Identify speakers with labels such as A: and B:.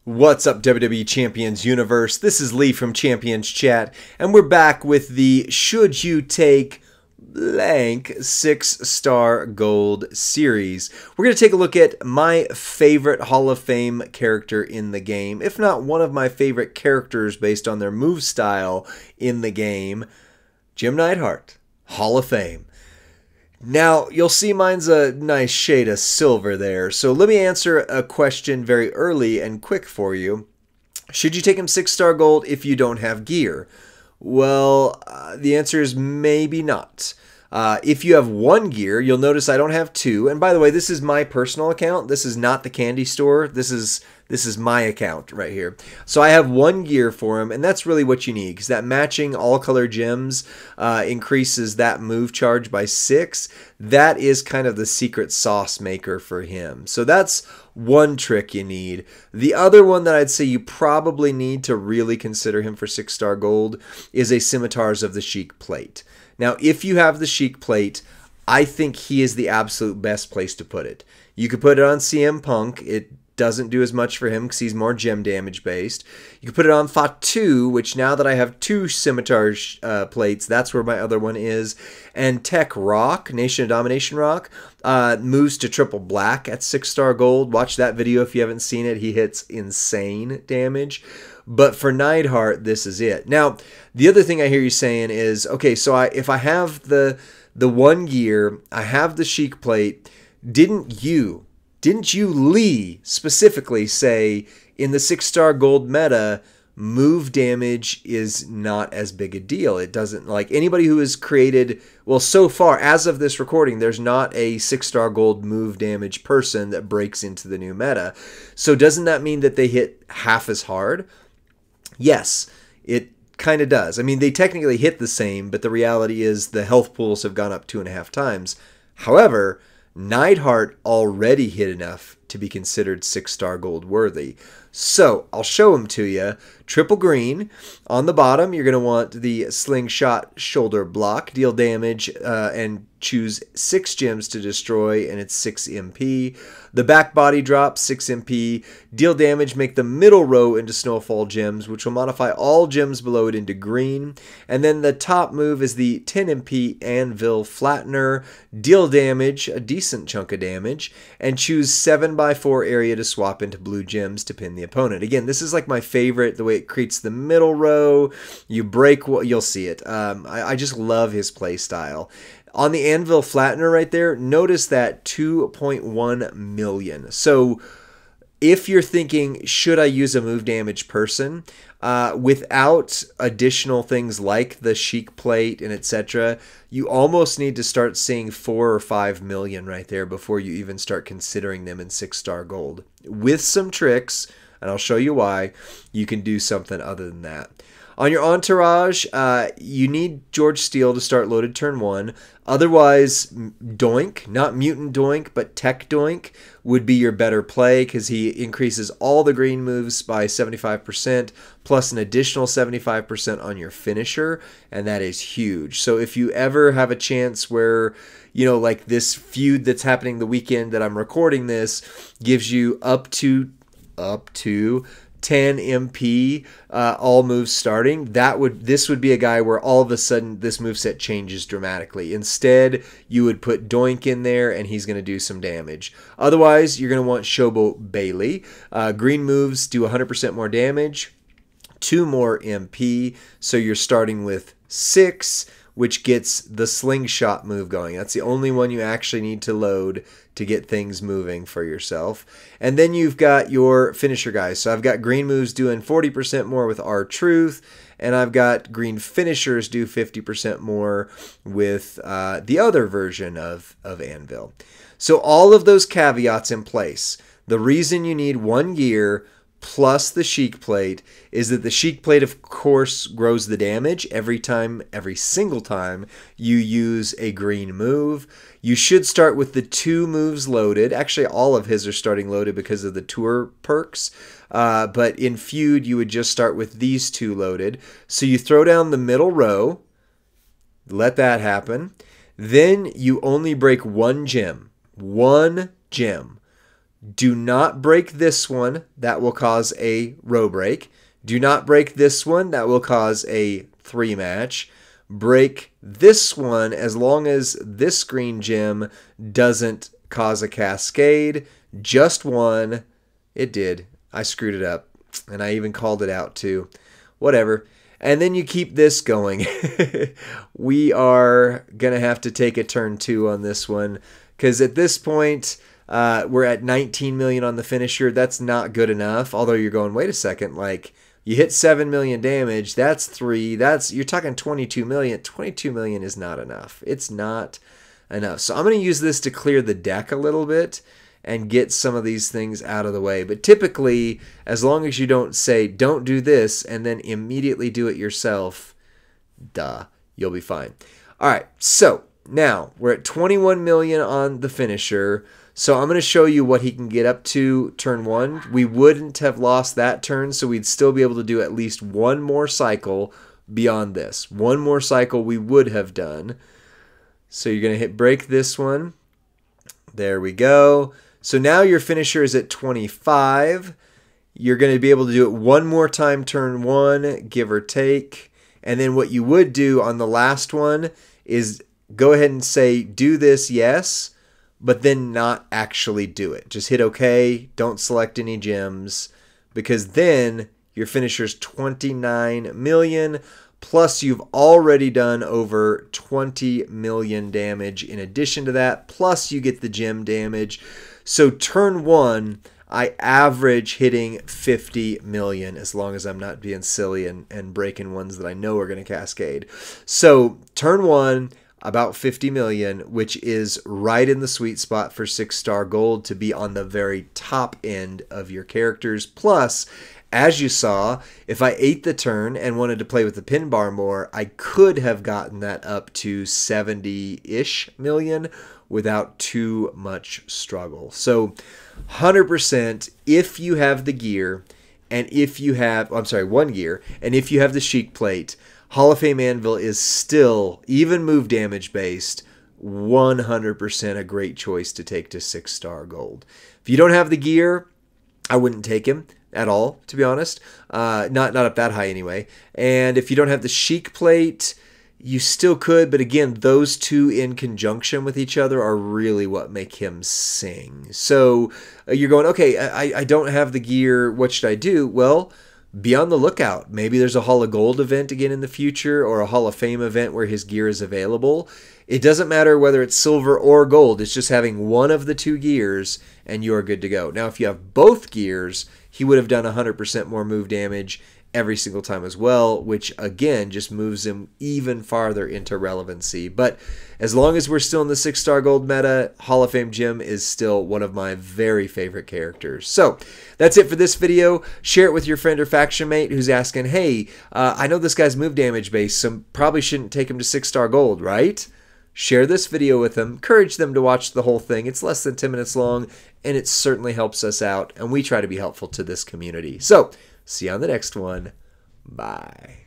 A: What's up, WWE Champions Universe? This is Lee from Champions Chat, and we're back with the Should You Take Blank 6-Star Gold series. We're going to take a look at my favorite Hall of Fame character in the game, if not one of my favorite characters based on their move style in the game, Jim Neidhart, Hall of Fame. Now, you'll see mine's a nice shade of silver there, so let me answer a question very early and quick for you. Should you take him 6-star gold if you don't have gear? Well, the answer is maybe not. If you have one gear, you'll notice I don't have two. And by the way, this is my personal account. This is not the candy store. This is my account right here. So I have one gear for him, and that's really what you need, because that matching all-color gems increases that move charge by 6. That is kind of the secret sauce maker for him. So that's one trick you need. The other one that I'd say you probably need to really consider him for 6-star gold is a Scimitars of the Sheik plate. Now, if you have the Sheik plate, I think he is the absolute best place to put it. You could put it on CM Punk. It doesn't do as much for him because he's more gem damage based. You could put it on Fatu, which now that I have two Scimitar plates, that's where my other one is. And Tech Rock, Nation of Domination Rock, moves to triple black at 6-star gold. Watch that video if you haven't seen it. He hits insane damage. But for Neidhart, this is it. Now, the other thing I hear you saying is, okay, so if I have the one gear, I have the Sheik plate, didn't you, Lee, specifically say in the 6-star gold meta, move damage is not as big a deal? It doesn't, like, anybody who has created, well, so far, as of this recording, there's not a 6-star gold move damage person that breaks into the new meta. So doesn't that mean that they hit half as hard? Yes, it kind of does. I mean, they technically hit the same, but the reality is the health pools have gone up 2.5 times. However, Neidhart already hit enough to be considered 6-star gold worthy. So I'll show them to you. Triple green. On the bottom, you're going to want the slingshot shoulder block. Deal damage and choose 6 gems to destroy, and it's 6 MP. The back body drop, 6 MP. Deal damage, make the middle row into snowfall gems, which will modify all gems below it into green. And then the top move is the 10 MP Anvil flattener. Deal damage, a decent chunk of damage, and choose 7x4 area to swap into blue gems to pin the opponent. Again, this is like my favorite, the way it creates the middle row. You break, you'll see it. I just love his play style. On the Anvil flattener right there, notice that 2.1 million. So if you're thinking, should I use a move damage person, without additional things like the Sheik plate and etc., you almost need to start seeing 4 or 5 million right there before you even start considering them in 6-star gold. With some tricks, and I'll show you why, you can do something other than that. On your entourage, you need George Steele to start loaded turn 1. Otherwise, Doink, not Mutant Doink, but Tech Doink would be your better play because he increases all the green moves by 75% plus an additional 75% on your finisher, and that is huge. So if you ever have a chance where, you know, like this feud that's happening the weekend that I'm recording this gives you up to 10 MP, all moves starting, this would be a guy where all of a sudden this moveset changes dramatically. Instead, you would put Doink in there and he's going to do some damage. Otherwise, you're going to want Showboat Bailey. Green moves do 100% more damage, 2 more MP, so you're starting with 6, which gets the slingshot move going. That's the only one you actually need to load to get things moving for yourself. And then you've got your finisher guys. So I've got green moves doing 40% more with R-Truth, and I've got green finishers do 50% more with the other version of Anvil. So all of those caveats in place. The reason you need one gear plus the Sheik plate is that the Sheik plate, of course, grows the damage every single time you use a green move. You should start with the 2 moves loaded. Actually, all of his are starting loaded because of the tour perks. But in feud, you would just start with these 2 loaded. So you throw down the middle row, let that happen. Then you only break 1 gem. 1 gem. Do not break this one. That will cause a row break. Do not break this one. That will cause a 3 match. Break this one as long as this green gem doesn't cause a cascade. Just one. It did. I screwed it up. And I even called it out too. Whatever. And then you keep this going. We are going to have to take a turn 2 on this one. Because at this point, we're at 19 million on the finisher. That's not good enough. Although you're going, wait a second, like you hit 7 million damage. That's 3. You're talking 22 million. 22 million is not enough. It's not enough. So I'm going to use this to clear the deck a little bit and get some of these things out of the way. But typically, as long as you don't say, don't do this, and then immediately do it yourself, you'll be fine. All right, so now we're at 21 million on the finisher. So I'm going to show you what he can get up to turn 1. We wouldn't have lost that turn, so we'd still be able to do at least one more cycle beyond this. One more cycle we would have done. So you're going to hit break this one. There we go. So now your finisher is at 25. You're going to be able to do it one more time turn 1, give or take. And then what you would do on the last one is go ahead and say, do this, yes, but then not actually do it. Just hit OK. Don't select any gems, because then your finisher's 29 million. Plus, you've already done over 20 million damage in addition to that. Plus, you get the gem damage. So turn 1, I average hitting 50 million as long as I'm not being silly and breaking ones that I know are going to cascade. So turn 1, about 50 million, which is right in the sweet spot for 6-star gold to be on the very top end of your characters. Plus, as you saw, if I ate the turn and wanted to play with the pin bar more, I could have gotten that up to 70-ish million without too much struggle. So 100% if you have the gear, and if you have, I'm sorry, 1 gear, and if you have the Sheik plate, Hall of Fame Anvil is still, even move damage based, 100% a great choice to take to 6-star gold. If you don't have the gear, I wouldn't take him at all, to be honest. Not up that high anyway. And if you don't have the Sheik plate, you still could, but again, those two in conjunction with each other are really what make him sing. So you're going, okay, I don't have the gear, what should I do? Well, be on the lookout. Maybe there's a Hall of Gold event again in the future, or a Hall of Fame event where his gear is available. It doesn't matter whether it's silver or gold. It's just having one of the 2 gears and you're good to go. Now, if you have both gears, he would have done 100% more move damage every single time as well, which again just moves him even farther into relevancy. But as long as we're still in the 6-star gold meta, Hall of Fame Jim is still one of my very favorite characters. So that's it for this video. Share it with your friend or faction mate who's asking, hey, I know this guy's move damage based, so probably shouldn't take him to 6-star gold, right? Share this video with them. Encourage them to watch the whole thing. It's less than 10 minutes long, and it certainly helps us out, and we try to be helpful to this community. So see you on the next one. Bye.